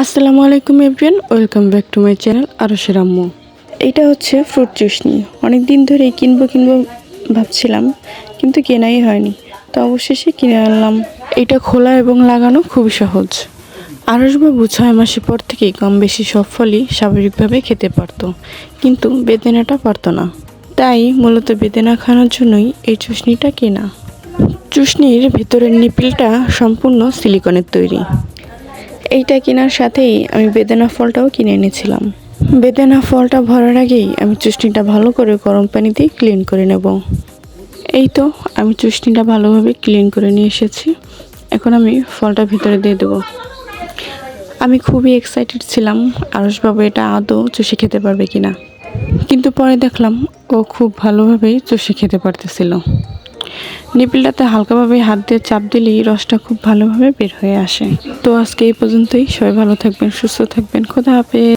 আসসালামু আলাইকুম everyone, welcome back to my channel আরশের আম্মু। এটা হচ্ছে ফ্রুট চুষনি। অনেক দিন ধরেই কিনবো ভাবছিলাম, কিন্তু কেনাই হয়নি। তো অবশেষে কিনে আনলাম। এটা খোলা এবং লাগানো খুবই সহজ। আরশবাবু 6 মাসের পর থেকেই কম বেশি সব ফলই স্বাভাবিকভাবে খেতে পারতো, কিন্তু বেদেনাটা পারতো না। তাই মূলত বেদেনা খাওয়ানোর জন্যই এই চুষনিটা কেনা। চুষনির ভেতরের নিপিলটা সম্পূর্ণ সিলিকনের তৈরি। এইটা কেনার সাথেই আমি বেদানা ফলটাও কিনে এনেছিলাম। বেদানা ফলটা ভরার আগেই আমি চুষনিটা ভালো করে গরম পানি দিয়ে ক্লিন করে নেব। এই তো আমি চুষনিটা ভালোভাবে ক্লিন করে নিয়ে এসেছি। এখন আমি ফলটা ভিতরে দিয়ে দেবো। আমি খুবই এক্সাইটেড ছিলাম আরশবাবু এটা আদৌ চুষে খেতে পারবে কিনা, কিন্তু পরে দেখলাম ও খুব ভালোভাবেই চুষে খেতে পারতেছিল। নিপিলটাতে হালকাভাবে হাত দিয়ে চাপ দিলেই রসটা খুব ভালোভাবে বের হয়ে আসে। তো আজকে এই পর্যন্তই। সবাই ভালো থাকবেন, সুস্থ থাকবেন। খোদা হাফেজ।